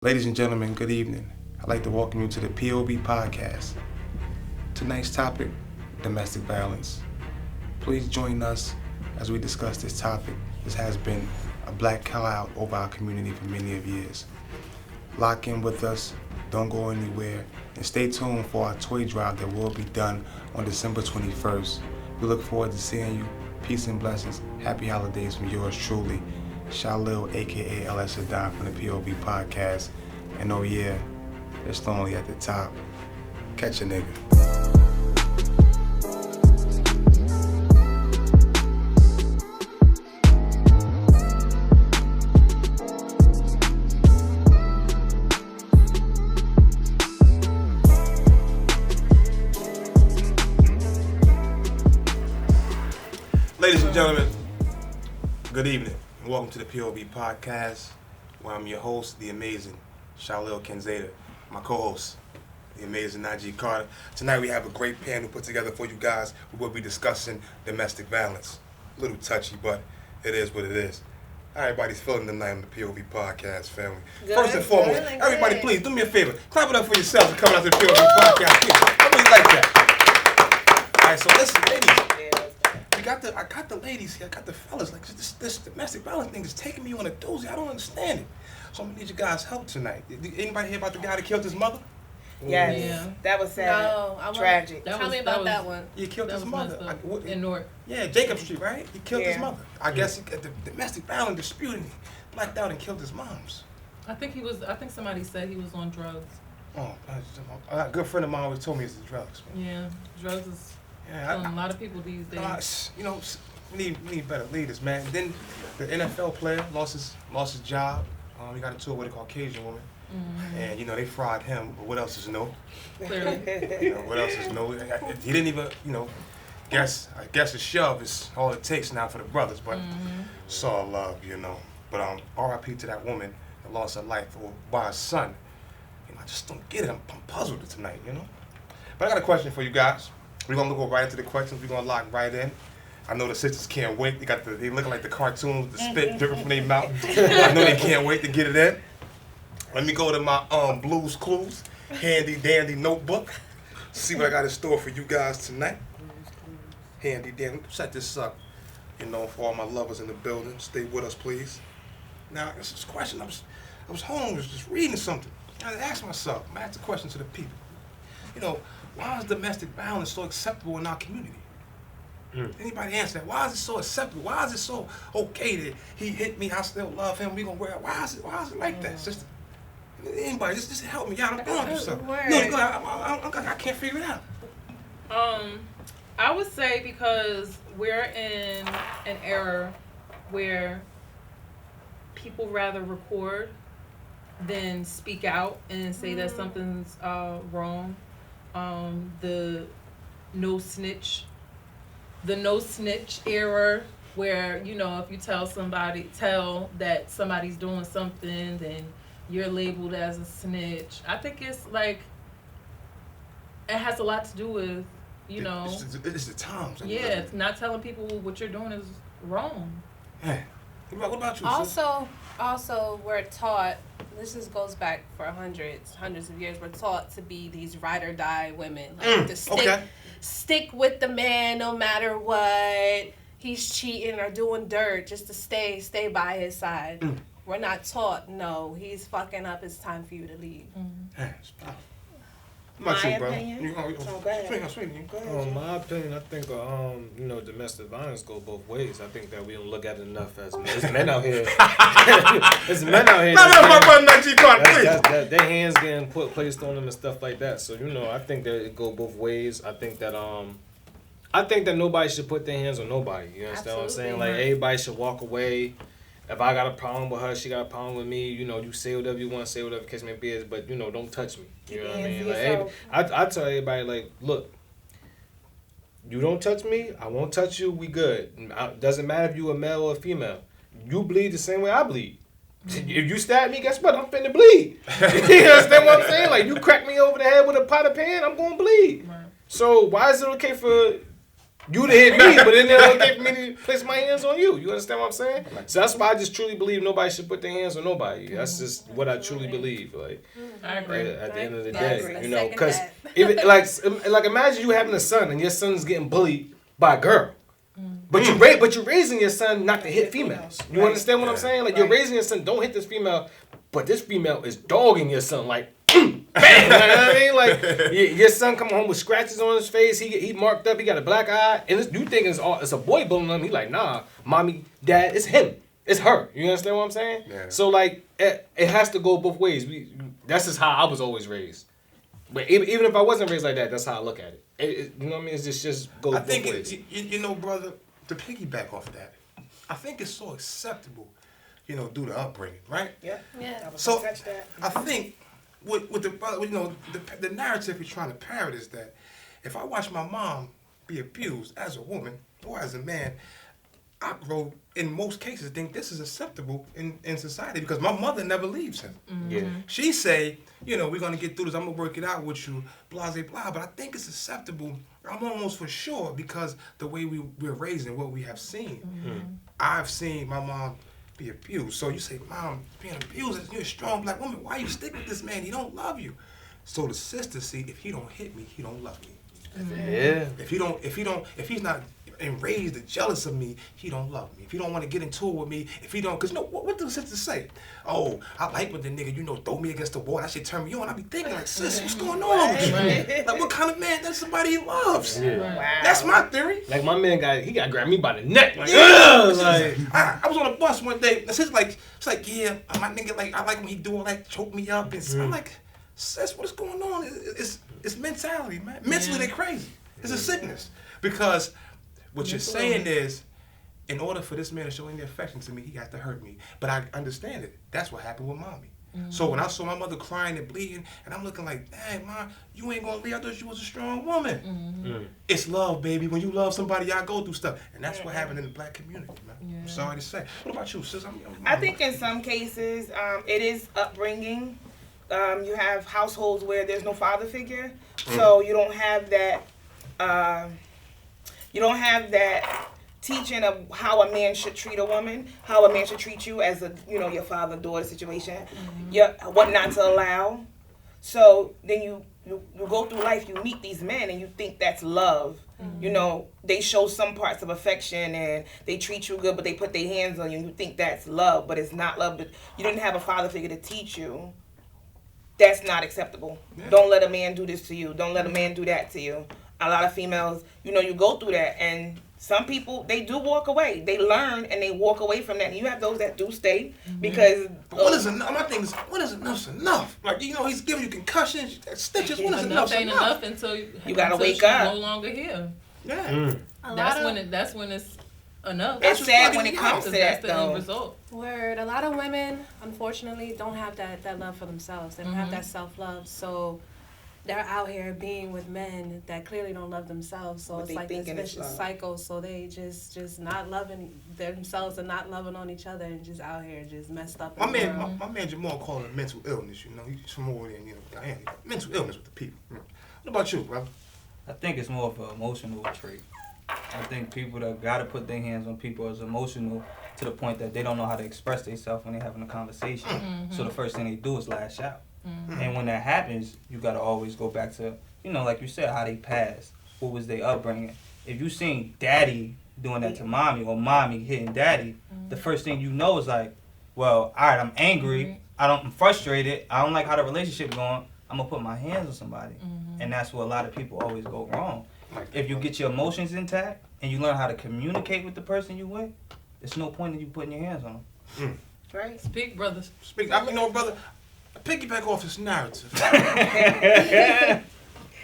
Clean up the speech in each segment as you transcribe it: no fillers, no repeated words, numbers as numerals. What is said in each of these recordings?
Ladies and gentlemen, good evening. I'd like to welcome you to the POV podcast. Tonight's topic, domestic violence. Please join us as we discuss this topic. This has been a black cloud over our community for many of years. Lock in with us, don't go anywhere, and stay tuned for our toy drive that will be done on December 21st. We look forward to seeing you. Peace and blessings. Happy holidays from yours truly, Shalil, aka LS Adon from the POV podcast. And oh yeah, it's lonely at the top. Catch a nigga. Ladies and gentlemen, good evening. And welcome to the POV podcast, where I'm your host, the amazing Shalil Kenzada, my co-host, the amazing Najee Carter. Tonight we have a great panel put together for you guys. We will be discussing domestic violence. A little touchy, but it is what it is. How everybody's feeling tonight on the POV podcast, family. Good, First and foremost, good. everybody please do me a favor. Clap it up for yourselves and coming out to the POV podcast. Please. I really like that. All right, so listen, ladies. I got the ladies here, I got the fellas. Like this domestic violence thing is taking me on a doozy. I don't understand it. So I'm gonna need you guys' help tonight. Anybody hear about the guy that killed his mother? Yes. Yeah. That was sad. No, tragic. Tell Tell me about that one. He killed his mother. In North. Yeah, Jacob Street, right? He killed his Yeah. mother. I guess he got the domestic violence disputing. He blacked out and killed his moms. I think somebody said he was on drugs. Oh, a good friend of mine always told me it's the drugs. Yeah, drugs is Yeah, killing a lot of people these days. We need better leaders, man. Then the NFL player lost his job. He got into it with a Caucasian woman, and they fried him. But what else is new? Clearly. What else is new? He didn't even guess. I guess a shove is all it takes now for the brothers. But it's all love, But R.I.P. to that woman that lost her life by her son. I just don't get it. I'm puzzled tonight, But I got a question for you guys. We're gonna go right into the questions. We're gonna lock right in. I know the sisters can't wait. They looking like the cartoons with the spit dripping from their mouth. I know they can't wait to get it in. Let me go to my Blues Clues handy dandy notebook. See what I got in store for you guys tonight. Handy dandy. Set this up, for all my lovers in the building. Stay with us, please. Now, this is a question. I was home, I was just reading something. I asked myself. I asked the question to the people. Why is domestic violence so acceptable in our community? Anybody answer that? Why is it so acceptable? Why is it so okay that he hit me, I still love him, we gonna wear it? Why is it like that? Sister? Anybody, just help me out. I'm going through something. No, I can't figure it out. I would say because we're in an era where people rather record than speak out and say that something's wrong. The no snitch era where, if you tell that somebody's doing something, then you're labeled as a snitch. I think it's like, it has a lot to do with, It's the times. Yeah, it's not telling people what you're doing is wrong. Hey, what about you, Also, we're taught, goes back for hundreds of years, we're taught to be these ride or die women. Like to stick with the man no matter what. He's cheating or doing dirt just to stay by his side. We're not taught, no, he's fucking up, it's time for you to leave. Hey, stop. My you, bro? opinion? Go ahead. My opinion, I think domestic violence go both ways. I think that we don't look at it enough as there's men out here. There's men out here. Their hands getting placed on them and stuff like that. So I think that it go both ways. I think that nobody should put their hands on nobody. You understand what I'm saying? Like everybody should walk away. If I got a problem with her, she got a problem with me. You say whatever you want, say whatever case may be, but don't touch me. You know what I mean? Like, I tell everybody, like, look, you don't touch me, I won't touch you. We good. Doesn't matter if you a male or a female. You bleed the same way I bleed. If you stab me, guess what? I'm finna bleed. You understand what I'm saying? Like, you crack me over the head with a pot of pan, I'm gonna bleed. Right. So why is it okay for You to hit me, but then they're okay for me to place my hands on you. You understand what I'm saying? So that's why I just truly believe nobody should put their hands on nobody. That's just what I truly believe. Like, I agree. at the end of the Yes, day, I you know, second because that. even like imagine you having a son and your son's getting bullied by a girl. But you're raising your son not to hit females. You understand what I'm saying? Like you're raising your son, don't hit this female, but this female is dogging your son like bam. You know what I mean? Like your son coming home with scratches on his face, he marked up, he got a black eye, and you think it's a boy bullying him. He like, nah, mommy, dad, it's him. It's her. You understand what I'm saying? Yeah. So like it has to go both ways. That's just how I was always raised. But even if I wasn't raised like that, that's how I look at it. You know what I mean? It's just goes both ways. You know, brother, to piggyback off that, I think it's so acceptable, you know, due to upbringing, right? Yeah. Yeah. So I think with the brother, you know, the narrative you're trying to parrot is that if I watch my mom be abused as a woman or as a man, I grow in most cases think this is acceptable in society because my mother never leaves him. Yeah. She say, you know, we're gonna get through this. I'm gonna work it out with you, blah blah blah. But I think it's acceptable. I'm almost for sure because the way we're raised and what we have seen. I've seen my mom be abused. So you say, Mom, being abused, you're a strong black woman. Why you stick with this man? He don't love you. So the sister see, if he don't hit me, he don't love me. Yeah. If he's not enraged or jealous of me, he don't love me. If he don't want to get into it with me, if he don't, because you know, what do the sisters say? Oh, I like when the nigga, you know, throw me against the wall, that shit turn me on. I be thinking like, sis, what's going on with you? Right. Like, what kind of man? That's somebody he loves. Yeah. Wow. That's my theory. Like my man got grabbed me by the neck. Like, Yeah. like I was on a bus one day. And it's like, yeah, my nigga, like, I like when he do all that, choke me up. And I'm like, sis, what's going on? It's mentality, man. Mentally, they crazy. It's a sickness. Because what you're saying is, in order for this man to show any affection to me, he got to hurt me. But I understand it. That's what happened with mommy. So when I saw my mother crying and bleeding, and I'm looking like, dang, Mom, you ain't gonna leave. I thought you was a strong woman. It's love, baby. When you love somebody, y'all go through stuff. And that's what happened in the black community, man. I'm sorry to say. What about you, sis? I think in some cases, it is upbringing. You have households where there's no father figure, so you don't have that. Teaching of how a man should treat a woman, how a man should treat you as a, you know, your father-daughter situation, what not to allow. So then you go through life, you meet these men, and you think that's love. You know, they show some parts of affection and they treat you good, but they put their hands on you, and you think that's love, but it's not love. But you didn't have a father figure to teach you. That's not acceptable. Yeah. Don't let a man do this to you. Don't let a man do that to you. A lot of females, you know, you go through that, and some people, they do walk away. They learn and they walk away from that. And you have those that do stay because. But what is enough? My thing is, when is enough's enough? Like, you know, he's giving you concussions, stitches. When is enough ain't enough until you gotta wake up. No longer here. Yeah. That's when it's enough. It's sad when it comes to that, the though. end result. Word. A lot of women, unfortunately, don't have that love for themselves. They don't have that self-love. So they're out here being with men that clearly don't love themselves. So it's like this vicious cycle. So they just not loving themselves and not loving on each other and just out here just messed up. My man Jamal called it mental illness. You know, he's from over there in Miami. Mental illness with the people. What about you, bro? I think it's more of an emotional trait. I think people that gotta put their hands on people is emotional to the point that they don't know how to express themselves when they're having a conversation. So the first thing they do is lash out. And when that happens, you gotta always go back to, you know, like you said, how they passed. What was their upbringing? If you seen daddy doing that to mommy or mommy hitting daddy, the first thing you know is like, well, all right, I'm angry. I'm frustrated. I don't like how the relationship going. I'm gonna put my hands on somebody. And that's where a lot of people always go wrong. If you get your emotions intact and you learn how to communicate with the person you with, there's no point in you putting your hands on them. Right. Speak, brothers. Speak. You know, brother, piggyback off this narrative.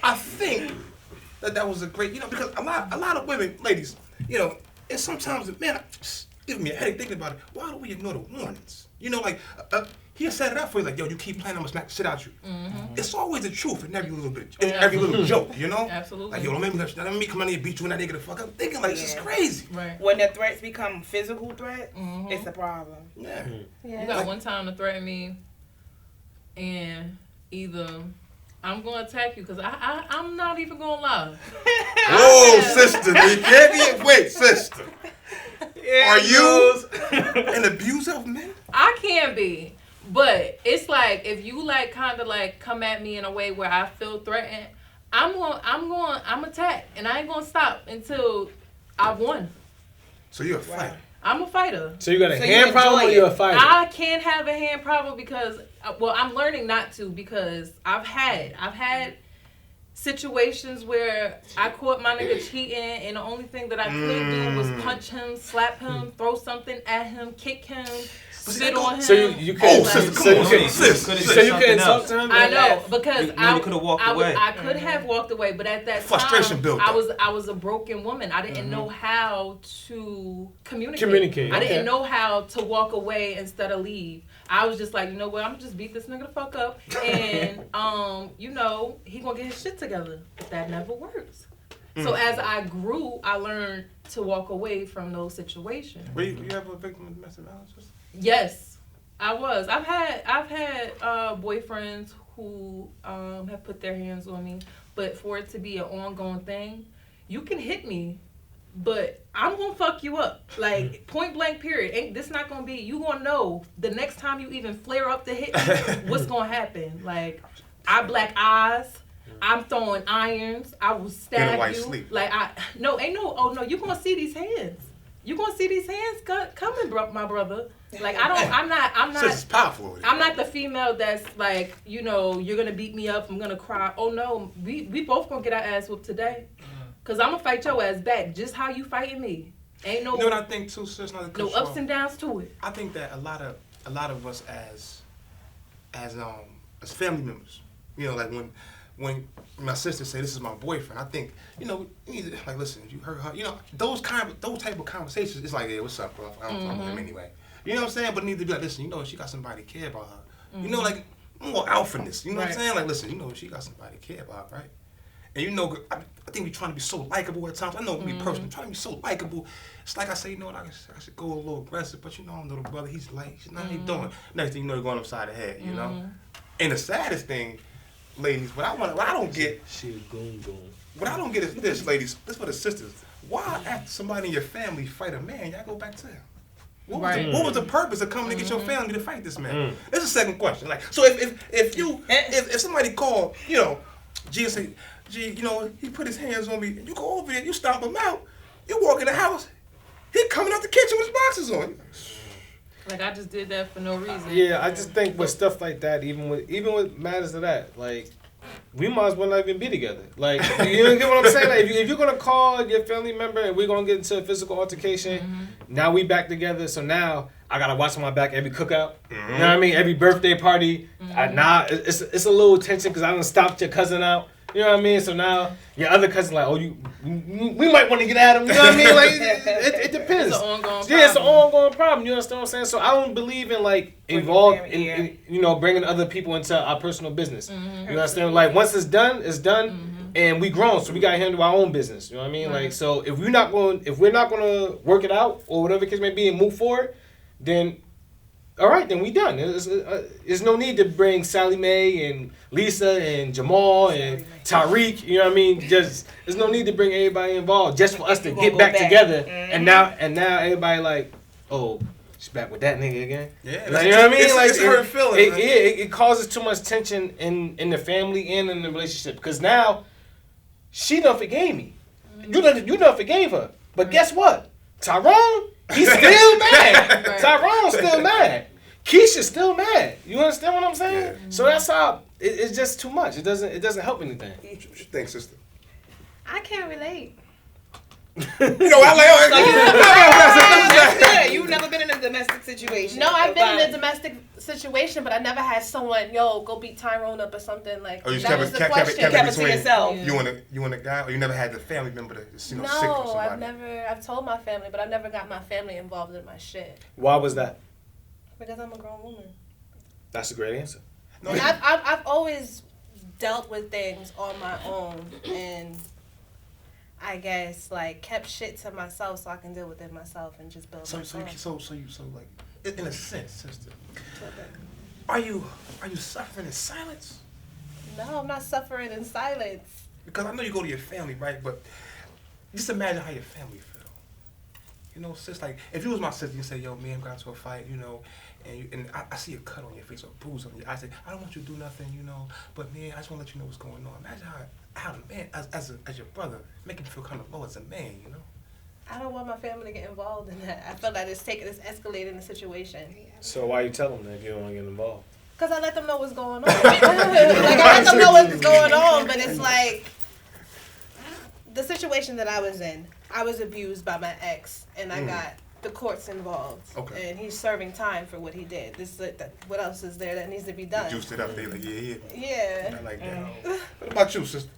I think that was a great, you know, because a lot of women, ladies, you know, and sometimes, man, give me a headache thinking about it. Why do we ignore the warnings? You know, like, he set it up for you, like, yo, you keep playing, I'm gonna smack the shit out you. It's always the truth in every little bit, in every little joke, you know? Absolutely. Like, yo, don't let me come out here and beat you and that nigga the fuck up. Thinking like, this is crazy. Right. When the threats become physical threats, it's a problem. Yeah. You got one time to threaten me, and either I'm gonna attack you because I'm not even gonna lie. Whoa, sister, you can't be. Wait, sister. Are you an abuser of men? I can be, but it's like if you like kind of like come at me in a way where I feel threatened, I'm attack, and I ain't gonna stop until I've won. So you're a fighter. I'm a fighter. So you got a hand problem or you're a fighter? I can't have a hand problem because, well, I'm learning not to because I've had situations where I caught my nigga cheating and the only thing that I could do was punch him, slap him, throw something at him, kick him, spit on him. So you couldn't talk to him? I know because you could have walked away. I could have walked away, but at that frustration time, built I was a broken woman. I didn't know how to communicate. I didn't know how to walk away instead of leave. I was just like, you know what, I'm gonna just beat this nigga the fuck up and you know, he gonna get his shit together. But that never works. So as I grew, I learned to walk away from those situations. Were you ever a victim of domestic violence? Yes, I was. I've had boyfriends who have put their hands on me, but for it to be an ongoing thing, you can hit me, but I'm gonna fuck you up. Like point blank period. Ain't this not gonna be? You gonna know the next time you even flare up to hit me, what's gonna happen? Like I black eyes. I'm throwing irons. I will stab you. Sleep. Like you gonna see these hands. You gonna see these hands coming, my brother. Like I'm not. It's powerful. I'm not the female that's like, you know, you're gonna beat me up. I'm gonna cry. Oh no, we both gonna get our ass whooped today. Cause I'm gonna fight your ass back just how you fighting me. Ain't no. You know what I think too, sis? No ups and downs to it. I think that a lot of us as family members, you know, like when my sister say this is my boyfriend, I think, you know, you need to, like, listen, you heard her, you know, those type of conversations. It's like, yeah, what's up, bro? I don't know him anyway. You know what I'm saying? But it needs to be like, listen, you know, she got somebody to care about her. You know, like more alphaness. You know what I'm saying? Like, listen, you know, she got somebody to care about, right? And you know, I think we're trying to be so likable at times. I know me personally, trying to be so likable. It's like I say, you know what, I should go a little aggressive, but you know, little brother, he's light. He's not even doing. Next thing you know, you're going upside the head, you know? And the saddest thing, ladies, what I don't get is this, ladies, this for the sisters. Why after somebody in your family fight a man, y'all go back to him? What was the purpose of coming to get your family to fight this man? That's the second question. Like, so if somebody called, you know, G and say, G, you know, he put his hands on me, and you go over there, you stomp him out, you walk in the house, he coming out the kitchen with his boxes on. Like I just did that for no reason. Yeah, I just think with stuff like that, even with matters of that, like we might as well not even be together. Like you get what I'm saying? Like, if you're gonna call your family member and we're gonna get into a physical altercation, now we back together. So now I gotta watch my back every cookout. You know what I mean? Every birthday party. It's a little tension because I done stopped your cousin out. You know what I mean? So now your other cousin like, we might want to get at him. You know what I mean? Like it depends. It's an ongoing problem. Yeah, it's an ongoing problem. You understand what I'm saying? So I don't believe in like involved in you know, bringing other people into our personal business. You understand? Like once it's done, and we grown, so we gotta handle our own business. You know what I mean? Like so if we're not gonna work it out or whatever the case may be and move forward, then. All right, then we done. There's no need to bring Sally Mae and Lisa and Jamal and Tariq. You know what I mean? Just there's no need to bring everybody involved just for us to get back together. And now everybody like, oh, she's back with that nigga again. Yeah, like, you know what I mean? Like it's her feeling. It causes too much tension in the family and in the relationship because now she done forgave me. You done forgave her, but guess what? Tyrone. He's still mad. Tyrone's still mad. Keisha's still mad. You understand what I'm saying? So that's how it's just too much. It doesn't help anything. What you think, sister? I can't relate. You know, That's good. You've never been in a domestic situation. No, I've been in a domestic situation, but I never had someone, go beat Tyrone up or something like. Oh, you that was the question. Kept it to yourself. You and a guy, or you never had the family member to sick or somebody? No, I've told my family, but I never got my family involved in my shit. Why was that? Because I'm a grown woman. That's a great answer. No, and I've always dealt with things on my own and. I guess like kept shit to myself so I can deal with it myself and just build myself. So like in a sense, sister, are you suffering in silence? No, I'm not suffering in silence. Because I know you go to your family, right? But just imagine how your family feel. You know, sis, like, if you was my sister, you say, yo, me and got into a fight, you know, and I see a cut on your face or a bruise on you. I say, I don't want you to do nothing, you know, but man, I just want to let you know what's going on. Imagine how man, as your brother, make him feel kind of low as a man, you know? I don't want my family to get involved in that. I feel like it's escalating the situation. So why you tell them that if you don't want to get involved? Because I let them know what's going on. Like, I let them know what's going on, but it's like, the situation that I was in, I was abused by my ex, and I got the courts involved. Okay. And he's serving time for what he did. What else is there that needs to be done? You juiced it up, they like, yeah. Yeah. I like that. What about you, sister?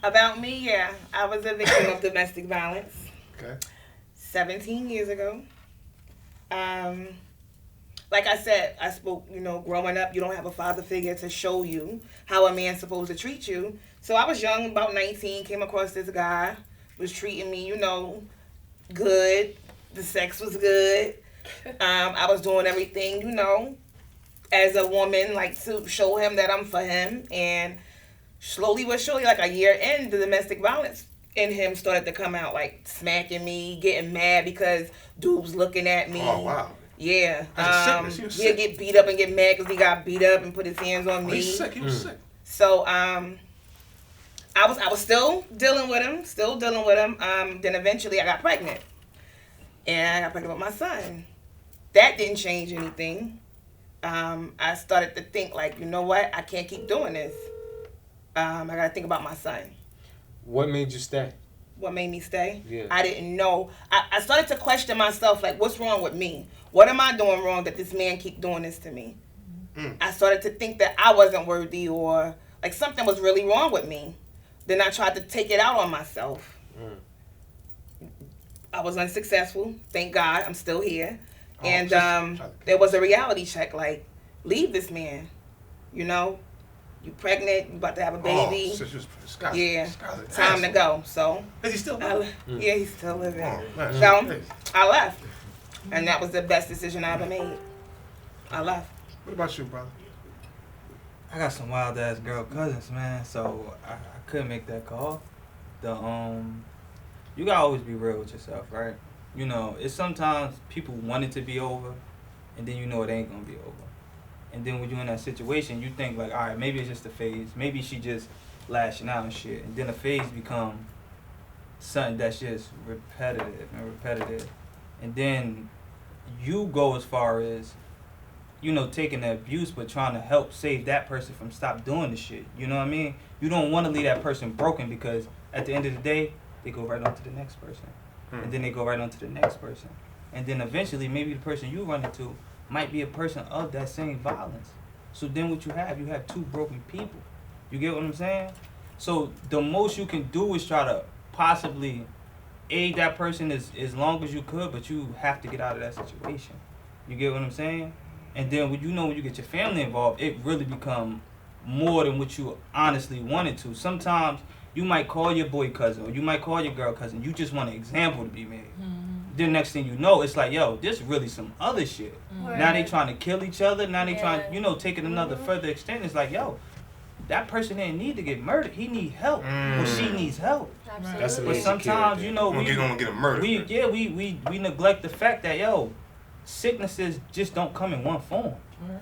About me, yeah. I was a victim of domestic violence. Okay. 17 years ago. Like I said, I spoke, you know, growing up, you don't have a father figure to show you how a man's supposed to treat you. So I was young, about 19, came across this guy, was treating me, you know, good. The sex was good. I was doing everything, you know, as a woman, like to show him that I'm for him. And slowly but surely, like a year in, the domestic violence in him started to come out, like smacking me, getting mad because dudes looking at me. Oh, wow. Yeah. That's a sickness. He'll get beat up and get mad because he got beat up and put his hands on me. He's sick. He was sick. So I was still dealing with him. Then eventually I got pregnant. And I got pregnant with my son. That didn't change anything. I started to think, like, you know what? I can't keep doing this. I got to think about my son. What made you stay? What made me stay? Yeah. I didn't know. I started to question myself, like, what's wrong with me? What am I doing wrong that this man keep doing this to me? I started to think that I wasn't worthy, or like something was really wrong with me. Then I tried to take it out on myself. I was unsuccessful. Thank God, I'm still here. And there was a reality check, like, leave this man. You know, you pregnant, you about to have a baby. Time to go. So is he still living? Yeah, he's still living. Man, So I left, and that was the best decision I ever made. I left. What about you, brother? I got some wild ass girl cousins, man. So I couldn't make that call. You gotta always be real with yourself, right? You know, it's sometimes people want it to be over, and then you know it ain't gonna be over. And then when you're in that situation, you think like, all right, maybe it's just a phase. Maybe she just lashing out and shit. And then a phase become something that's just repetitive. And then you go as far as, you know, taking the abuse, but trying to help save that person from stop doing the shit. You know what I mean? You don't want to leave that person broken, because at the end of the day, they go right on to the next person. And then they go right on to the next person. And then eventually, maybe the person you run into might be a person of that same violence. So then what you have two broken people. You get what I'm saying? So the most you can do is try to possibly aid that person as long as you could, but you have to get out of that situation. You get what I'm saying? And then when you get your family involved, it really become more than what you honestly wanted to. Sometimes you might call your boy cousin or you might call your girl cousin. You just want an example to be made. Then next thing you know, it's like, yo, this really some other shit. Now they trying to kill each other. Now they trying, take it another further extent. It's like, yo, that person didn't need to get murdered. He need help. Or she needs help. Absolutely. But sometimes, we're gonna get him murdered. We neglect the fact that, yo, sicknesses just don't come in one form.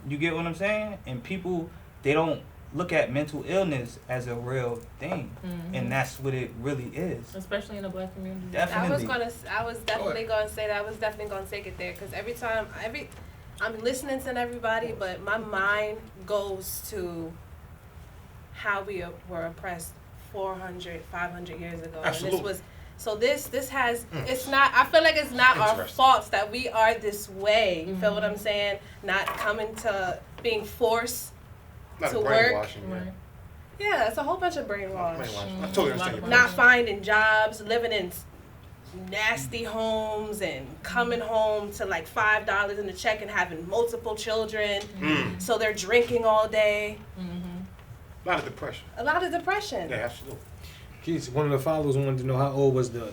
You get what I'm saying? And people, they don't look at mental illness as a real thing, and that's what it really is. Especially in the black community. Definitely. I was definitely gonna say that. I was definitely gonna take it there, because I'm listening to everybody, but my mind goes to how we were oppressed 400, 500 years ago. Absolutely. And this has, it's not, I feel like it's not our faults that we are this way. You feel what I'm saying? Not coming to being forced to work. Yeah, it's a whole bunch of brainwash. I totally understand. Not finding jobs, living in nasty homes, and coming home to like $5 in the check and having multiple children. So they're drinking all day. A lot of depression. Yeah, absolutely. Keith, one of the followers wanted to know how old was the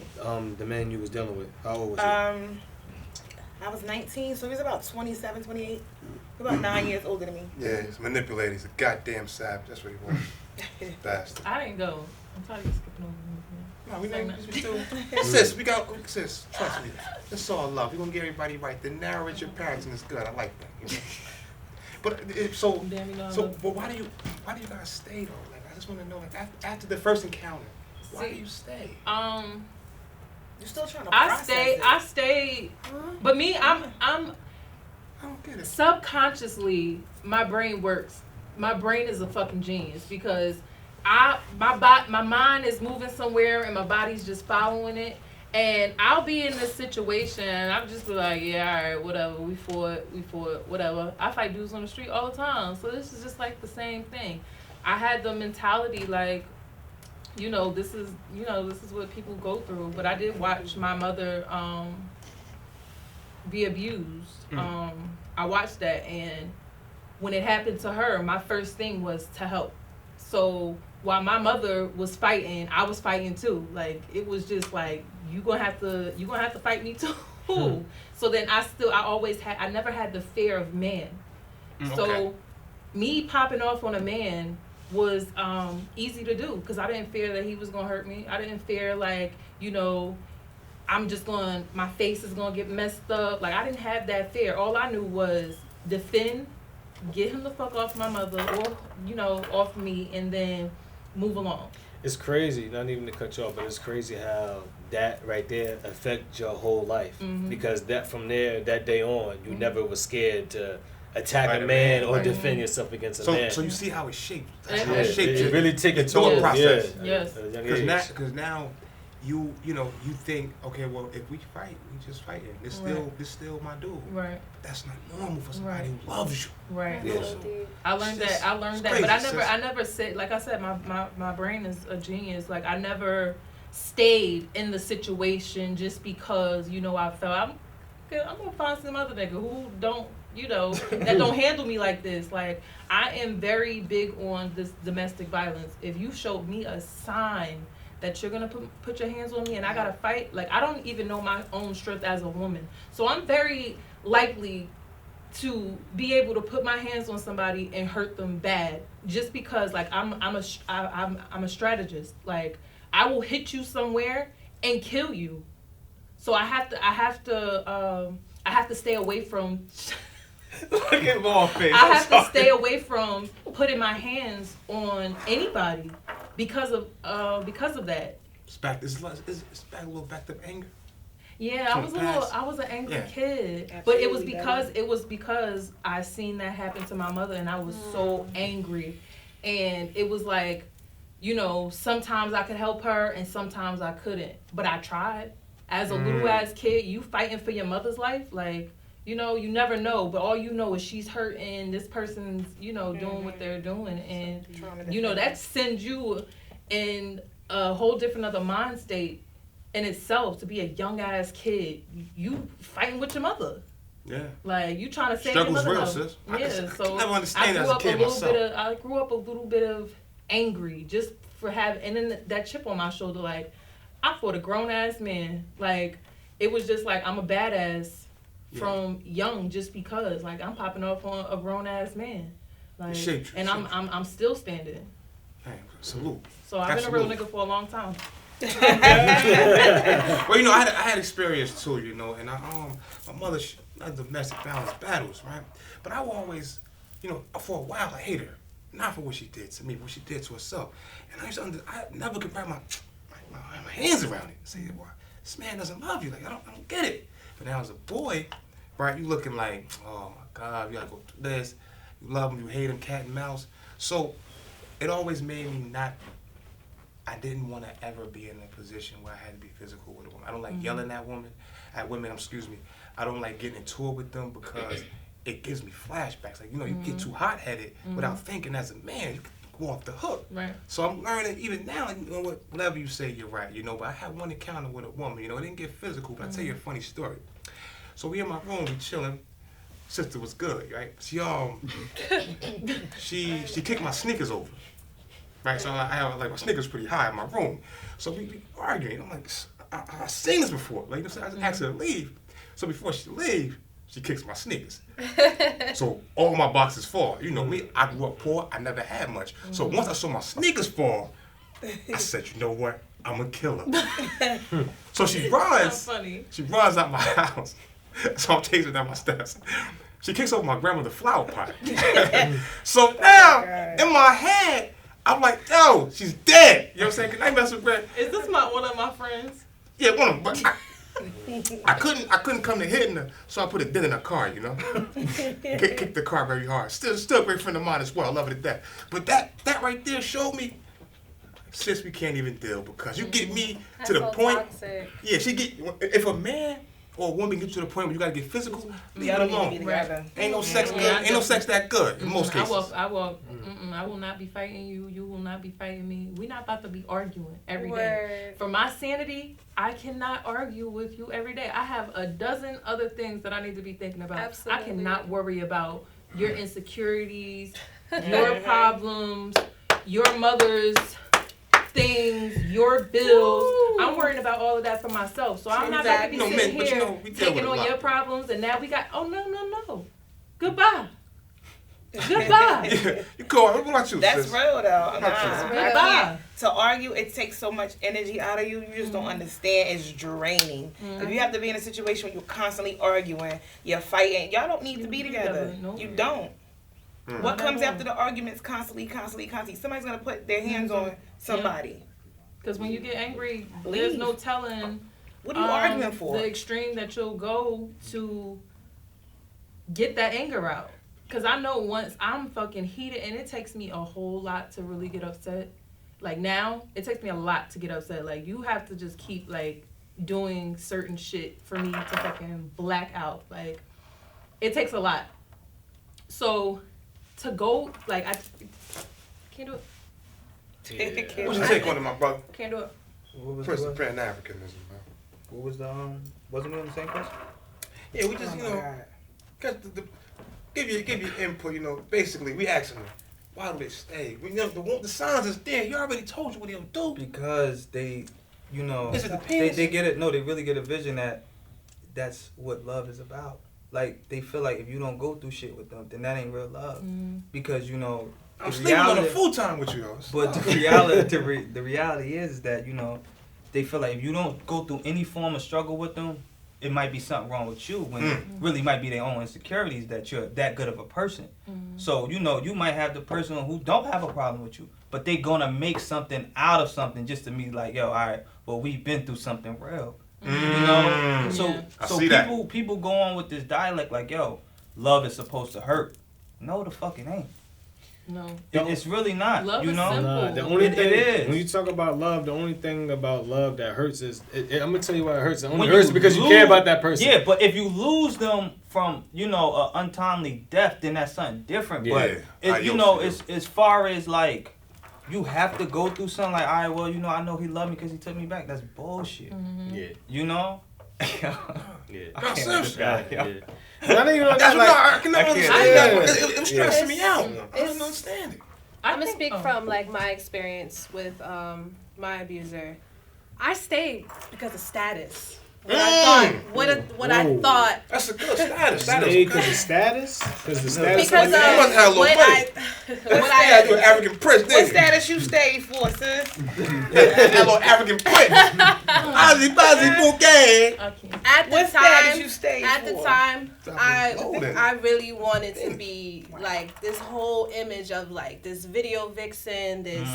man you was dealing with. How old was he? I was 19, so he was about 27, 28. About 9 years older than me. Yeah, he's manipulated. He's a goddamn savage. That's what he was. Bastard. I didn't go. I'm tired of skipping over me. No, we still. Sis, sis, trust me. It's all love. We're going to get everybody right. The narrator your parenting is good. I like that. You know? But but why do you guys stay though? Like, I just want to know, like, after the first encounter, why do you stay? You're still trying to process it. I stayed. But me, I don't get it. Subconsciously, my brain works. My brain is a fucking genius because my mind is moving somewhere and my body's just following it. And I'll be in this situation and I'll just be like, yeah, all right, whatever. We fought, whatever. I fight dudes on the street all the time. So this is just like the same thing. I had the mentality like, this is what people go through. But I did watch my mother be abused. I watched that, and when it happened to her, my first thing was to help. So while my mother was fighting, I was fighting too. Like, it was just like, you gonna have to fight me too. So then I never had the fear of man. So me popping off on a man was easy to do because I didn't fear that he was gonna hurt me. I didn't fear like, my face is gonna get messed up. Like, I didn't have that fear. All I knew was defend, get him the fuck off my mother or, off me, and then move along. It's crazy, not even to cut you off, but it's crazy how that right there affect your whole life. Because that from there, that day on, you never was scared to attack a man or defend yourself against a man. So you see how it shaped. It really take a thought process. Yes. Because now you think, okay, well, if we fight, we just fight it. It's still my dude. Right. But that's not normal for somebody who loves you. Right. Yeah. I learned that. Crazy, But I never said, like I said, my brain is a genius. Like, I never stayed in the situation just because, I felt I'm gonna find some other nigga who don't, that don't handle me like this. Like, I am very big on this domestic violence. If you showed me a sign that you're gonna put your hands on me and I gotta fight, like, I don't even know my own strength as a woman. So I'm very likely to be able to put my hands on somebody and hurt them bad just because, like, I'm a strategist. Like, I will hit you somewhere and kill you. So I have to stay away from. Look at my face. I have to stay away from putting my hands on anybody because of that. It's back a little back to anger. Yeah, I was an angry kid. Absolutely, but it was because I seen that happen to my mother and I was so angry. And it was like, sometimes I could help her and sometimes I couldn't. But I tried. As a little ass kid, you fighting for your mother's life, like, you never know, but all you know is she's hurting, this person's, doing what they're doing, and, that sends you in a whole different other mind state in itself to be a young-ass kid. You fighting with your mother. Yeah. Like, you trying to save Struggle's your mother. real, sis. So I never understand that as a kid myself. I grew up a little bit of angry just for having, and then that chip on my shoulder, like, I fought a grown-ass man. Like, it was just like, I'm a badass. From young, just because, like, I'm popping off on a grown ass man, like, and I'm still standing. Hey, salute. So I've been a real nigga for a long time. Well, I had experience too, and my mother had domestic violence battles, right? But I will always, for a while I hate her, not for what she did to me, but what she did to herself, and I never could wrap my hands around it and say, well, this man doesn't love you, like, I don't get it. But now as a boy, right, you looking like, oh my God, you gotta go through this. You love him, you hate him, cat and mouse. So it always made me I didn't want to ever be in a position where I had to be physical with a woman. I don't like yelling at women. I don't like getting into it with them because it gives me flashbacks. Like, you get too hot-headed without thinking as a man. You can go off the hook. Right. So I'm learning even now, whatever you say, you're right, but I had one encounter with a woman, it didn't get physical, but I'll tell you a funny story. So we in my room, we chilling. Sister was good, right? She kicked my sneakers over, right? So I have, like, my sneakers pretty high in my room. So we arguing. I'm like, I seen this before. Like, I just asked her to leave. So before she leave, she kicks my sneakers. So all my boxes fall. You know me, I grew up poor. I never had much. So once I saw my sneakers fall, I said, you know what? I'm gonna kill her. So she runs. Funny. She runs out my house. So I'm chasing down my steps. She kicks over my grandmother's flower pot. So now, in my head, I'm like, yo, she's dead. You know what I'm saying? Cause I mess with Greg. Is this one of my friends? Yeah, one of them. But I couldn't come to hitting her, so I put a dent in her car, you know? Kicked the car very hard. Still a great friend of mine as well. I love her to death. But that right there showed me, sis, we can't even deal because you get me to the point. Toxic. Yeah, if a man or a woman gets to the point where you gotta get physical, leave it alone. Ain't no sex good. Ain't no sex that good in most cases. I will not be fighting you. You will not be fighting me. We're not about to be arguing every day. For my sanity, I cannot argue with you every day. I have a dozen other things that I need to be thinking about. Absolutely. I cannot worry about your insecurities, your problems, your mother's things, your bills. I'm worrying about all of that for myself. So I'm not about to be sitting here taking on your problems. And now we got, no. Goodbye. Yeah, you go. What about you? That's sis? real though. Goodbye. To argue, it takes so much energy out of you. You just don't understand. It's draining. If you have to be in a situation where you're constantly arguing, you're fighting, y'all don't need to be together. You don't. What comes after the arguments constantly? Somebody's gonna put their hands on somebody. Because when you get angry, there's no telling. What are you arguing for? The extreme that you'll go to get that anger out. Because I know once I'm fucking heated, and it takes me a whole lot to really get upset. Like now, it takes me a lot to get upset. Like you have to just keep like doing certain shit for me to fucking black out. Like it takes a lot. So to go, like I can't do it. Yeah. What's your take on it, my brother? Can't do it. What was Prince the of Pan-Africanism, man. What was the wasn't we on the same question? Yeah, we just, got the give you input, basically we asking them, why do they stay? We know the signs is there. You already told you what they'll do. Because they, Is it the penis? they get it. No, they really get a vision that that's what love is about. Like they feel like if you don't go through shit with them, then that ain't real love. Because I'm sleeping on a full time with you, though. But the reality is that they feel like if you don't go through any form of struggle with them, it might be something wrong with you when it really might be their own insecurities that you're that good of a person. So, you might have the person who don't have a problem with you, but they gonna make something out of something just to be like, yo, all right, well, we've been through something real. So people go on with this dialect like, yo, love is supposed to hurt. No, the fuck it ain't. No. It's really not. Love is simple. The only thing, it is. when you talk about love, the only thing about love that hurts is, I'm going to tell you why it hurts. It only When hurts you because you lose- care about that person. Yeah, but if you lose them from, an untimely death, then that's something different. Yeah. But, it's as far as, like, you have to go through something like, all right, well, I know he loved me because he took me back. That's bullshit. Yeah. You know? Yeah. No, seriously. Yeah. Not even on That's that, what like, I can understand. Yeah. It was stressing me out. I It's- don't understand it. I'm gonna speak from like my experience with my abuser. I stayed because of status. What I thought. That's a good status. Because of status? Because the status Because You must have a little what money. I Yeah, you an African prince, What didn't you? status you stayed for, sis? That little African prince. Ozzy Bozzy Bouquet. at the What status you time. stayed At for? the time, Loading. I really wanted to be like this whole image of like this video vixen, this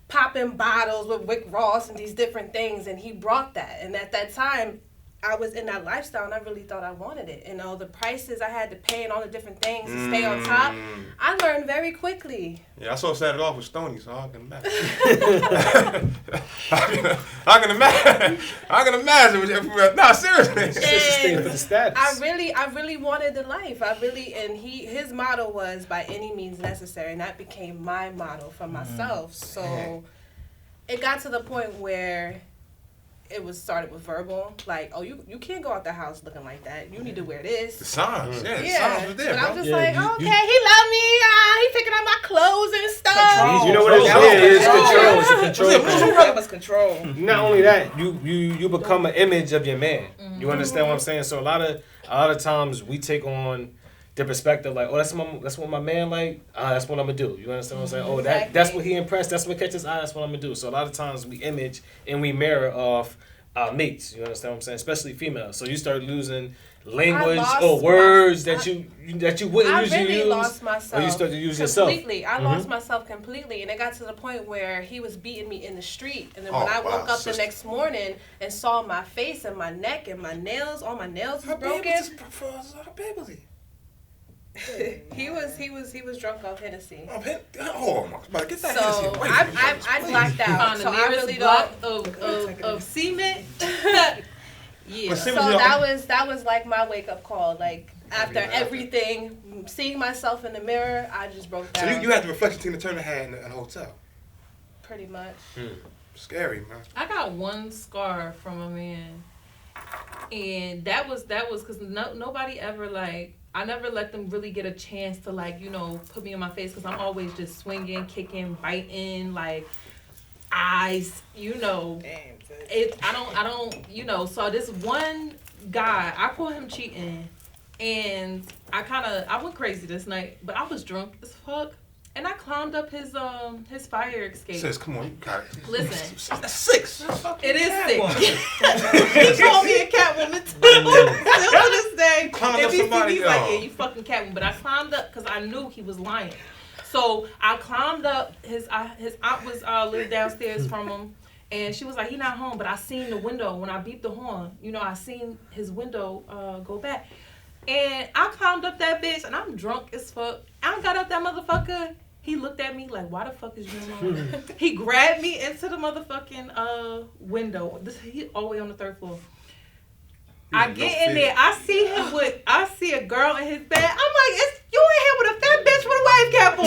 popping bottles with Rick Ross and these different things, and he brought that. And at that time, I was in that lifestyle, and I really thought I wanted it. And all the prices I had to pay and all the different things to stay on top, I learned very quickly. Yeah, I sort of started off with Stoney, so I can imagine. I can imagine. Nah, seriously. It's just a thing for the status. I really wanted the life. His motto was by any means necessary, and that became my motto for myself. So it got to the point where it was started with verbal, like, oh, you can't go out the house looking like that. You need to wear this. The signs, the signs was there, but bro. I'm just like, okay, he love me. He picking up my clothes and stuff. You know what it is? It's control. It's a control thing. That was control. Not only that, you become an image of your man. You understand what I'm saying? So a lot of times we take on the perspective like, oh, that's what my man like. That's what I'm gonna do. You understand what I'm saying? Oh, that's what he impressed. That's what catches his eye. That's what I'm gonna do. So a lot of times we image and we mirror off our mates. You understand what I'm saying? Especially females. So you start losing language or words that you wouldn't usually use. I lost myself. Or you start to use completely. yourself. I lost myself completely, and it got to the point where he was beating me in the street. And then when I woke up the next morning and saw my face and my neck and my nails, all my nails was broken. He was drunk off Hennessy. Oh my! Get that so Hennessy away from me. I blacked out. So I really block don't. of cement. Yeah. So that was like my wake up call. Like after everything, seeing myself in the mirror, I just broke down. So you had the reflection Tina Turner had in a hotel. Pretty much. Scary, man. I got one scar from a man, and that was because nobody ever like. I never let them really get a chance to like, you know, put me in my face because I'm always just swinging, kicking, biting, like eyes, you know. I don't, you know. So this one guy, I caught him cheating, and I went crazy this night, but I was drunk as fuck, and I climbed up his fire escape. Sis, come on, you got it. Listen, that's 6. It is 6. He called me a Catwoman too. Still to this day. Climbed up If he see somebody, me, he's like, yeah, you fucking Catwoman. But I climbed up because I knew he was lying. So I climbed up. His aunt was lived downstairs from him. And she was like, he not home. But I seen the window. When I beeped the horn, you know, I seen his window go back. And I climbed up that bitch. And I'm drunk as fuck. I got up that motherfucker. He looked at me like, why the fuck is you alone? He grabbed me into the motherfucking window. He all the way on the 3rd floor. I get in there. I see a girl in his bed. I'm like, you in here with a fat bitch with a wave cap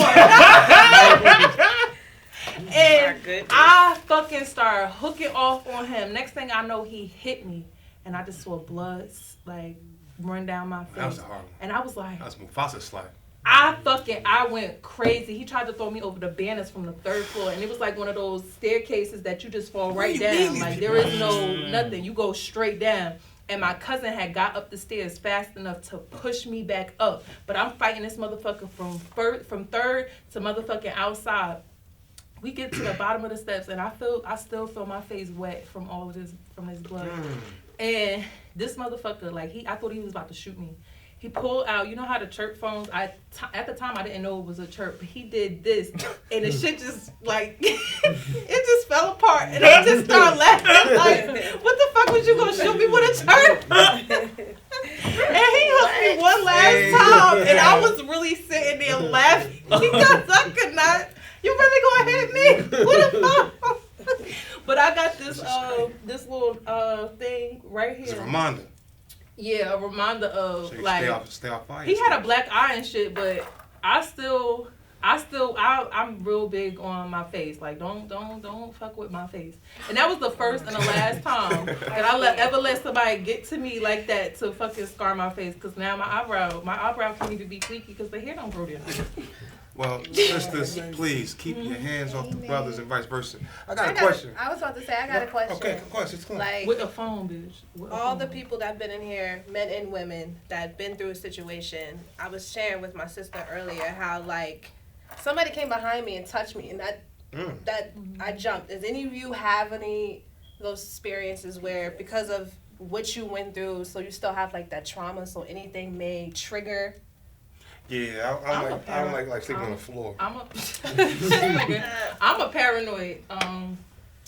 on. And I fucking started hooking off on him. Next thing I know, he hit me. And I just saw blood like run down my face. That was a hard one. And I was like, that was Mufasa's slide. I went crazy. He tried to throw me over the banners from the 3rd floor, and it was like one of those staircases that you just fall right down. Like there is no nothing. You go straight down. And my cousin had got up the stairs fast enough to push me back up. But I'm fighting this motherfucker from 3rd to motherfucking outside. We get to the bottom of the steps, and I still feel my face wet from all of this, from his blood. And this motherfucker, like I thought he was about to shoot me. He pulled out, you know how the chirp phones, at the time I didn't know it was a chirp, but he did this, and the shit just, like, it just fell apart, and I just started laughing, like, what the fuck was you gonna shoot me with a chirp? And he hooked me one last time, and I was really sitting there laughing, because I could not, you really gonna hit me? What the fuck? But I got this little thing right here. It's a reminder. Yeah, a reminder of so like stay off fire. He had a black eye and shit, but I'm real big on my face. Like don't fuck with my face. And that was the first and the last time that I ever let somebody get to me like that to fucking scar my face. Cause now my eyebrow can't even be fleeky because the hair don't grow there. Well, sisters, please keep your hands off the brothers and vice versa. I got a question. I was about to say, I got a question. Okay, questions. Like, with a phone, bitch. All the people that have been in here, men and women, that have been through a situation, I was sharing with my sister earlier how, like, somebody came behind me and touched me, and that I jumped. Does any of you have any of those experiences where, because of what you went through, so you still have, like, that trauma, so anything may trigger? Yeah, I don't like sleeping on the floor. I'm a paranoid.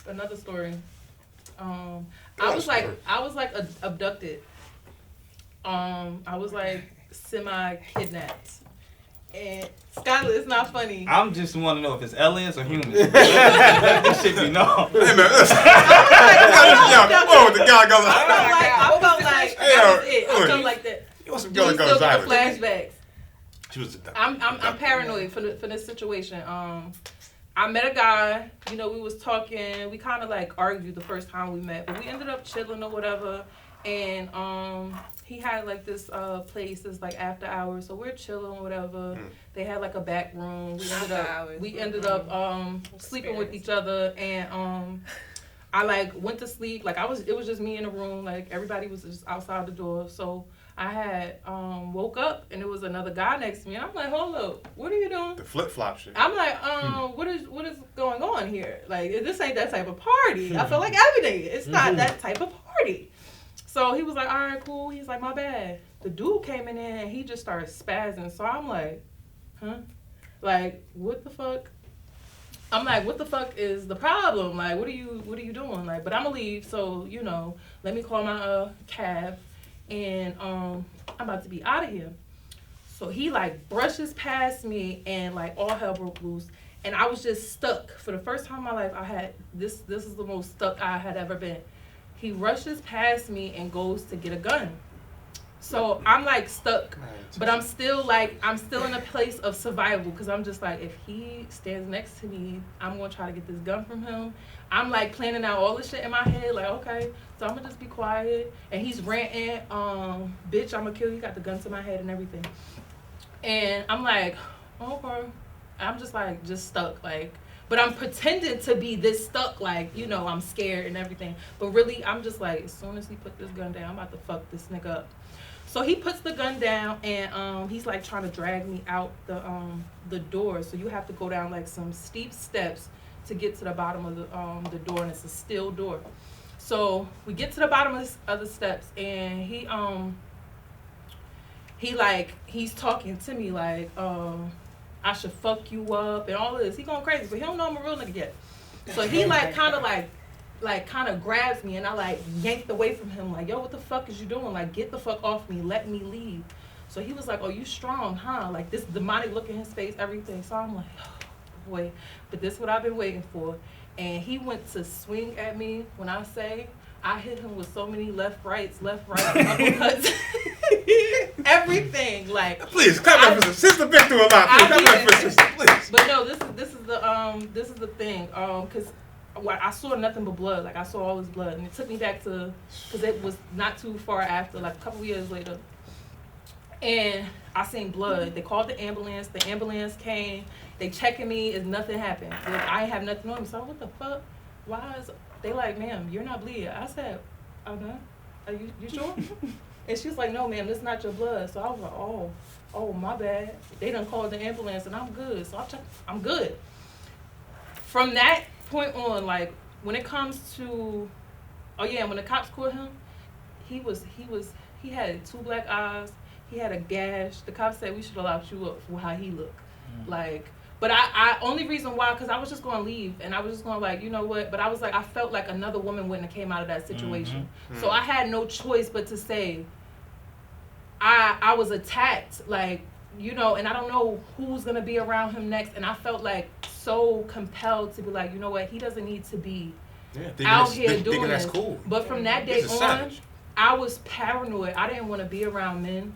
Another story. I was like abducted. I was like semi-kidnapped. And Skylar, it's not funny. I'm just want to know if it's aliens or humans. This shit be known. Hey man, listen. I felt like that. You want some Still Gullah got Island? flashbacks. She was I'm paranoid for this situation. I met a guy, you know, we was talking, we kind of like argued the first time we met, but we ended up chilling or whatever, And he had like this place that's like after hours, so we're chilling, whatever. They had like a back room. We ended up sleeping with each other, and I like went to sleep. Like it was just me in the room. Like everybody was just outside the door. So I had woke up and it was another guy next to me. And I'm like, hold up, what are you doing? The flip flop shit. I'm like, what is going on here? Like this ain't that type of party. I feel like every day it's not that type of party. So he was like, all right, cool. He's like, my bad. The dude came in there and he just started spazzing. So I'm like, huh? Like, what the fuck? I'm like, what the fuck is the problem? Like, what are you doing? Like, but I'm gonna leave. So, let me call my cab, and I'm about to be out of here. So he like brushes past me, and like all hell broke loose, and I was just stuck. For the first time in my life, I had this. This is the most stuck I had ever been. He rushes past me and goes to get a gun. So I'm like stuck, but I'm still in a place of survival, because I'm just like, if he stands next to me, I'm gonna try to get this gun from him. I'm like planning out all this shit in my head, like, okay, so I'm gonna just be quiet. And he's ranting, bitch, I'm gonna kill you, got the gun to my head and everything. And I'm like, okay. I'm just like, just stuck, like, but I'm pretending to be this stuck, like, I'm scared and everything. But really, I'm just like, as soon as he put this gun down, I'm about to fuck this nigga up. So he puts the gun down, and he's like trying to drag me out the door. So you have to go down like some steep steps to get to the bottom of the door, and it's a steel door. So we get to the bottom of the steps, and he's talking to me like, I should fuck you up and all of this. He going crazy, but he don't know I'm a real nigga yet. So he kind of grabs me, and I like yanked away from him, like, yo, what the fuck is you doing? Like, get the fuck off me, let me leave. So he was like, oh, you strong, huh? Like this demonic look in his face, everything. So I'm like, oh, boy, but this is what I've been waiting for. And he went to swing at me. When I say I hit him with so many left, right, uppercuts, everything. Like, please clap for sister. Been through a lot. Please clap for sister, please. But no, this is the thing. Cause I saw nothing but blood. Like I saw all this blood, and it took me back to, cause it was not too far after, like a couple years later. And I seen blood. They called the ambulance. The ambulance came. They checking me. Is nothing happened. I have nothing on me. So what the fuck? Why is they like, ma'am, you're not bleeding? I said, oh no. Are you sure? And she was like, no, ma'am, this is not your blood. So I was like, oh, my bad. They done called the ambulance, and I'm good. So I'm good. From that point on, like when it comes to, when the cops caught him, he had 2 black eyes. He had a gash. The cops said we should have locked you up for how he looked. Like, but I only reason why, because I was just going to leave, and I was just going to like, you know what? But I was like, I felt like another woman wouldn't have came out of that situation. So I had no choice but to say, I was attacked, like, and I don't know who's going to be around him next. And I felt like so compelled to be like, you know what? He doesn't need to be out here doing this. Cool. But from that day on, I was paranoid. I didn't want to be around men.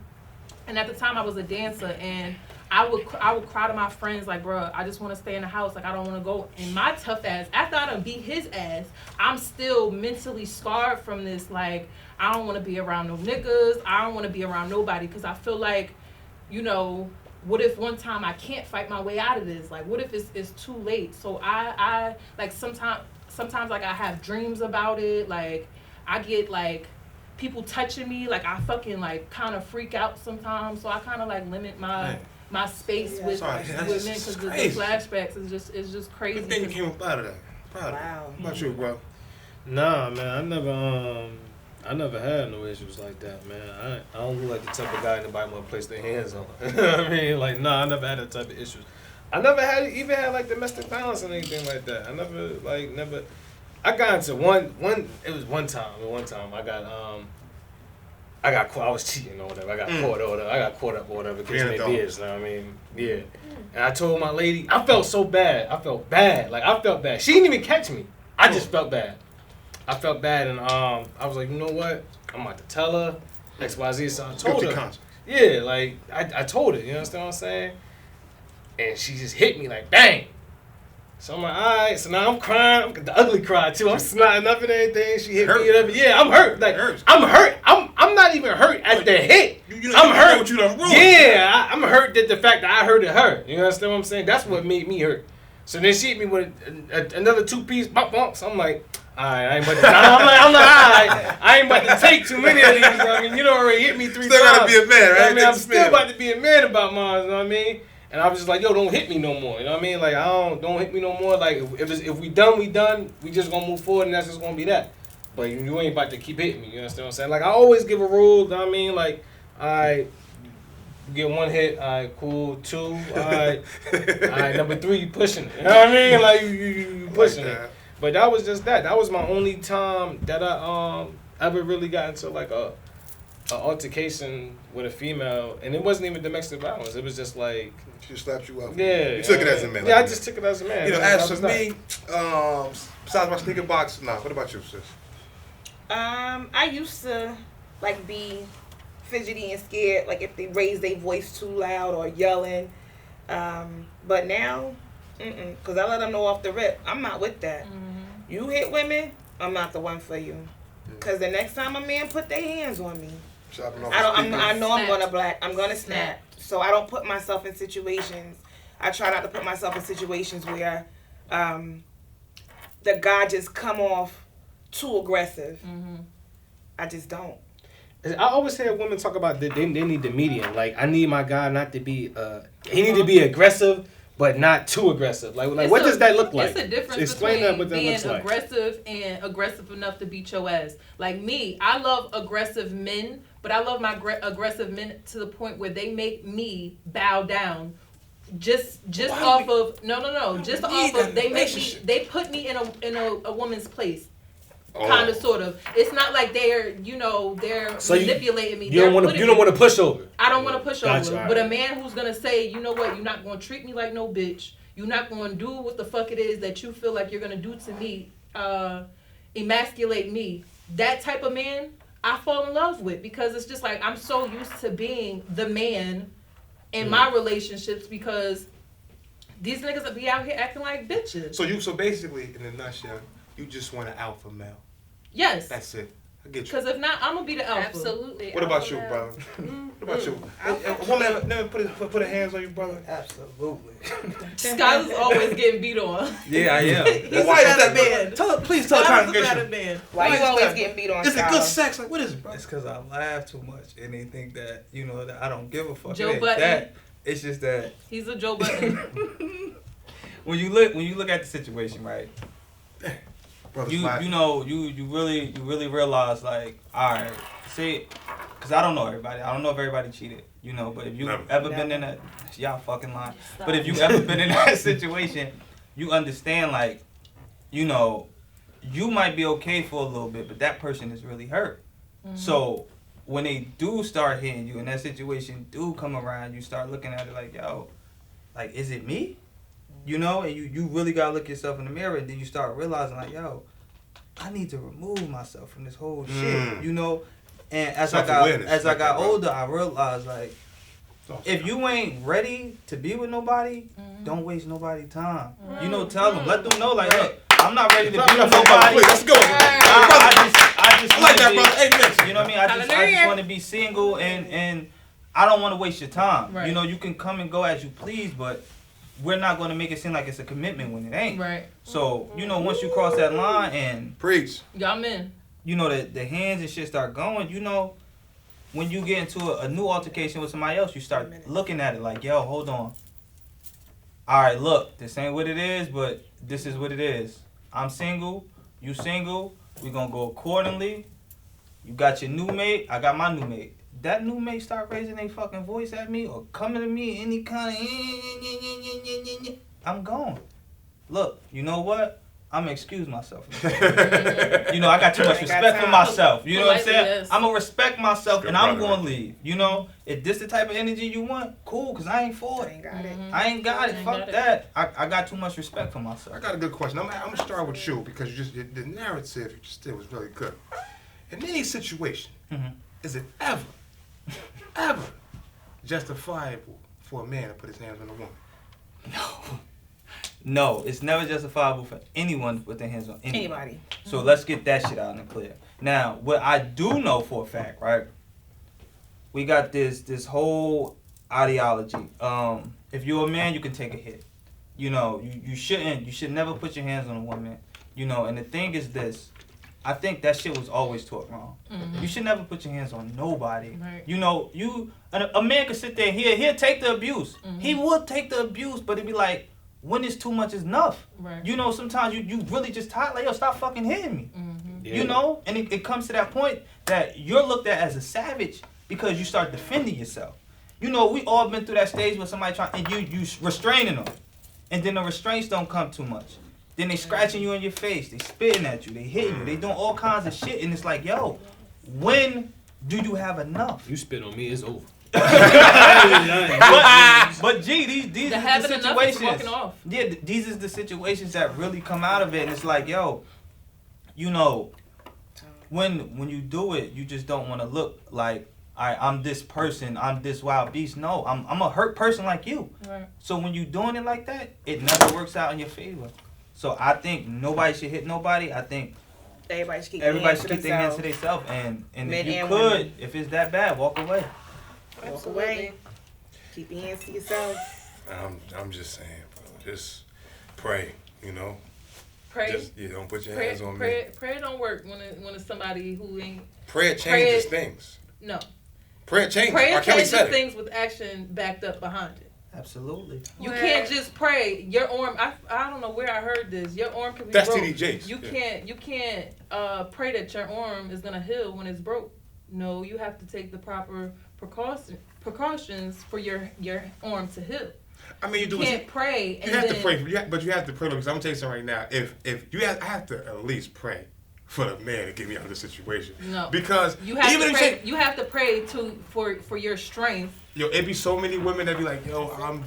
And at the time I was a dancer, and I would cry to my friends like, bro, I just want to stay in the house. Like, I don't want to go. And my tough ass, after I done beat his ass, I'm still mentally scarred from this. Like, I don't want to be around no niggas. I don't want to be around nobody, because I feel like, what if one time I can't fight my way out of this? Like, what if it's too late? So I like sometimes like I have dreams about it. Like, I get like people touching me. Like, I fucking like kind of freak out sometimes. So I kind of like limit my space with men, because the flashbacks is just crazy. Good thing you came up out of that. Proud of you. What about you, bro? Nah, man, I never had no issues like that, man. I don't look like the type of guy anybody want to place their hands on. You know what I mean? Like, nah, I never had that type of issues. I never even had like domestic violence or anything like that. I never. I got into one. It was one time. I was cheating or whatever. I got caught up or whatever. Case may be, you know what I mean? Yeah. And I told my lady, I felt so bad. I felt bad. She didn't even catch me. I just felt bad. And I was like, you know what? I'm about to tell her XYZ. So I told her. Yeah, like I told her. You understand what I'm saying? And she just hit me like bang. So I'm like, all right. So now I'm crying. The ugly cry too. I'm snotting up and everything. She hit me and yeah, I'm hurt. Like I'm hurt. I'm not even hurt at the hit. I'm hurt. What you done wrong. Yeah, I'm hurt at the fact that I hurted her. You understand what I'm saying? That's what made me hurt. So then she hit me with another 2-piece bump. So I'm like, all right, I ain't about to. I'm like, all right, I ain't about to take too many of these. I mean, you know, already hit me 3 times. Still gotta be a man, right? I mean, I'm still about to be a man about mine. You know what I mean? And I was just like, yo, don't hit me no more. You know what I mean? Like, don't hit me no more. Like, if we done, we done. We just gonna move forward, and that's just gonna be that. But you ain't about to keep hitting me. You understand what I'm saying? Like, I always give a rule. You know what I mean? Like, all right, you get 1 hit. All right, cool. 2. All right. All right, number 3, you pushing it. You know what I mean? Like, you pushing it. But that was just that. That was my only time that I ever really got into like a altercation with a female, and it wasn't even domestic violence. It was just like she slapped you up. Yeah, you took it as a man. Yeah, I just took it as a man. You know, as for me, besides my sneaker box, nah. What about you, sis? I used to like be fidgety and scared, like if they raise their voice too loud or yelling. But now, because I let them know off the rip, I'm not with that. You hit women, I'm not the one for you. Because the next time a man put their hands on me, I know I'm gonna snap. So I don't put myself in situations. I try not to put myself in situations where the guy just come off too aggressive. I just don't. I always hear women talk about they need the medium. Like, I need my guy not to be he need to be aggressive, but not too aggressive. Like what does that look like? It's a difference Explain between that, what that being looks like. aggressive and aggressive enough to beat your ass. Like me, I love aggressive men, but I love my aggressive men to the point where they make me bow down. Just off of they put me in a woman's place. Kind of, sort of. It's not like they're manipulating me. You don't want to push over. I don't want to push over. Right. But a man who's gonna say, you know what, you're not gonna treat me like no bitch. You're not gonna do what the fuck it is that you feel like you're gonna do to me, emasculate me. That type of man, I fall in love with, because it's just like I'm so used to being the man in my relationships, because these niggas be out here acting like bitches. So basically, in a nutshell, you just want an alpha male. Yes. That's it. I get you. Because if not, I'm gonna be the alpha. Absolutely. What about you, brother? What about you? A woman never put her hands on you, brother? Absolutely. Skylar's always getting beat on. Yeah, I am. Why is that, man? Please tell the congregation. Why you always getting beat on? Is it good sex? Like, what is it, bro? It's because I laugh too much, and they think that that I don't give a fuck. Joe Button. It's just that he's a Joe Button. when you look at the situation, right? You really realize, like, all right, see, because I don't know everybody. I don't know if everybody cheated, but if you ever been in a, y'all fucking lying. Stop. But if you ever been in that situation, you understand, like, you might be okay for a little bit, but that person is really hurt. So when they do start hitting you, and that situation do come around, you start looking at it like, yo, like, is it me? And you really gotta look yourself in the mirror, and then you start realizing, like, yo, I need to remove myself from this whole shit, And as I got older, I realized, like, if you ain't ready to be with nobody, don't waste nobody's time. Tell them, let them know, like, look, I'm not ready to be with nobody. Let's go. I just like that, brother. Hey, listen. You know what I mean? I just want to be single, and I don't want to waste your time. Right. You can come and go as you please, but we're not going to make it seem like it's a commitment when it ain't. Right. So, once you cross that line and preach, y'all men, the hands and shit start going, when you get into a new altercation with somebody else, you start looking at it like, yo, hold on. All right, look, this ain't what it is, but this is what it is. I'm single, you single, we're going to go accordingly. You got your new mate, I got my new mate. That new mate start raising their fucking voice at me or coming to me any kind of I'm gone. Look, you know what? I'm gonna excuse myself. I got too much respect for myself. You know what I'm saying? Yes. I'm gonna respect myself and I'm gonna leave. If this the type of energy you want, cool, because I ain't for it. I ain't got it. Fuck that. I got too much respect for myself. I got a good question. I'm gonna start with you because the narrative you just did was really good. In any situation, is it ever justifiable for a man to put his hands on a woman? No, it's never justifiable for anyone to put their hands on Anybody. So let's get that shit out in the clear. Now, what I do know for a fact, right? We got this whole ideology. If you're a man, you can take a hit. You know, you should never put your hands on a woman. You know, and the thing is this. I think that shit was always taught wrong. Mm-hmm. You should never put your hands on nobody. Right. You know, a man could sit there and he'll take the abuse. Mm-hmm. He would take the abuse, but it'd be like, when it's too much is enough. Right. You know, sometimes you really just tired, like, yo, stop fucking hitting me. Mm-hmm. Yeah. You know? And it comes to that point that you're looked at as a savage because you start defending yourself. You know, we all been through that stage where somebody and you restraining them. And then the restraints don't come too much. Then they scratching you in your face, they spitting at you, they hitting you, they doing all kinds of shit, and it's like, yo, when do you have enough? You spit on me, it's over. but G, these are the situations. Yeah, these is the situations that really come out of it, and it's like, yo, you know, when you do it, you just don't want to look like, I'm this person, I'm this wild beast. No, I'm a hurt person like you. Right. So when you doing it like that, it never works out in your favor. So I think nobody should hit nobody. I think everybody should keep their hands to themselves. And if you could, if it's that bad, walk away. Walk away. Keep your hands to yourself. I'm just saying, bro. Just pray, you know. Pray. Just, don't put your hands on me. Prayer don't work when it's somebody who ain't. Prayer changes things. No. Prayer changes. Prayer changes things with action backed up behind it. Absolutely. You can't just pray. Your arm. I don't know where I heard this. Your arm can be broke. That's TDJs. You can't pray that your arm is gonna heal when it's broke. No, you have to take the proper precautions for your arm to heal. I mean, you can't pray. You have to pray, but you have to pray. Because I'm gonna tell you something right now. If I have to at least pray for the man to get me out of the situation. No, because you have to pray. You have to pray for your strength. Yo, it be so many women that be like, yo, I'm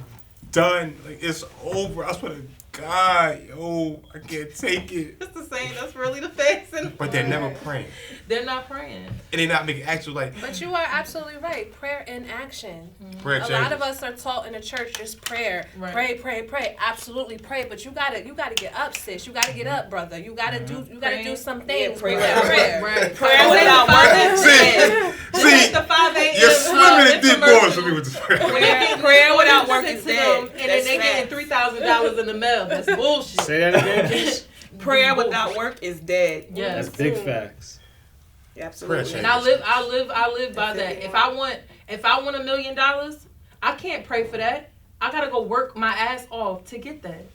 done. Like, it's over. I swear to God, yo, I can't take it. It's the same. That's really the face. But they're never praying. They're not praying. And they're not making actual like. But you are absolutely right. Prayer in action. Mm-hmm. Prayer changes. A lot of us are taught in the church just prayer. Right. Pray. Absolutely pray. But you gotta get up, sis. You gotta get up, brother. You gotta do some things. Yeah, pray. Right. Prayer without working. See, the 5 a.m. You're swimming in deep waters for me with this prayer. Prayer without working is dead. And then they getting $3,000 in the mail. That's bullshit. Say that again, please. Prayer without work is dead. Yes. That's big facts. Absolutely. And I live by that. If I want $1 million, I can't pray for that. I gotta go work my ass off to get that.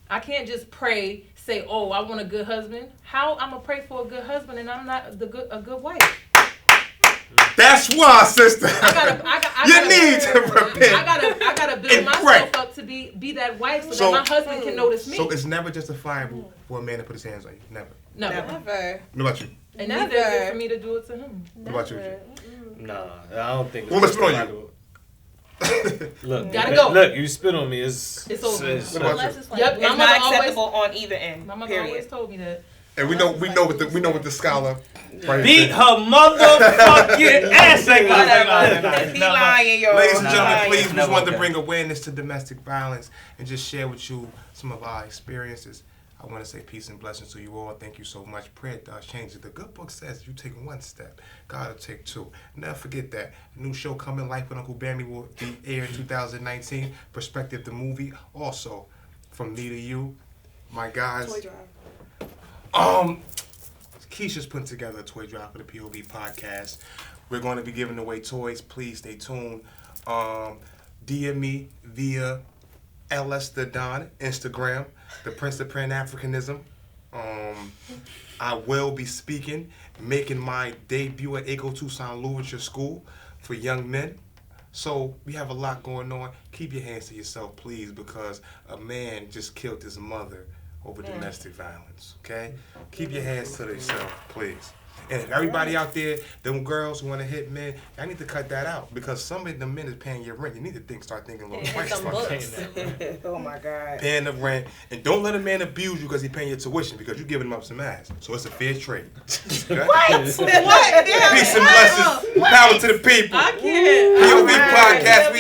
I can't just pray, say, "Oh, I want a good husband." How I'm gonna pray for a good husband and I'm not a good wife? That's why, sister. You need to repent. I gotta build myself up to be that wife so that my husband can notice me. So it's never justifiable for a man to put his hands on you. Never. Never. What about you? And neither is it for me to do it to him. What about you? Nah, I don't think. Well, let's spit on you. Look, gotta go. Look, you spit on me. It's over. What about you? Yep, it's not acceptable on either end. My mother always told me that. And we know what the scholar. Beat her motherfucking ass. He lying, yo. Ladies and gentlemen, please, we just wanted to bring awareness to domestic violence and just share with you some of our experiences. I want to say peace and blessings to you all. Thank you so much. Prayer does change it. The good book says if you take one step, God will take two. Never forget that. A new show coming, Life with Uncle Bammy, will be aired in 2019. Perspective, the movie. Also, from me to you, my guys. Toy drive. Keisha's putting together a toy drive for the POV podcast. We're going to be giving away toys. Please stay tuned. DM me via LS the Don Instagram, the Prince of Pan-Africanism. I will be speaking, making my debut at Eco Tucson Louisville School for young men. So we have a lot going on. Keep your hands to yourself, please, because a man just killed his mother over domestic violence, okay? Keep your hands to yourself, please. And if everybody out there, them girls who want to hit men, I need to cut that out because some of the men is paying your rent. You need to start thinking a little twice about that. Oh my God. Paying the rent, and don't let a man abuse you because he's paying your tuition because you're giving him up some ass. So it's a fair trade. Okay? What? Peace and blessings. Power to the people. I can't. POV podcast.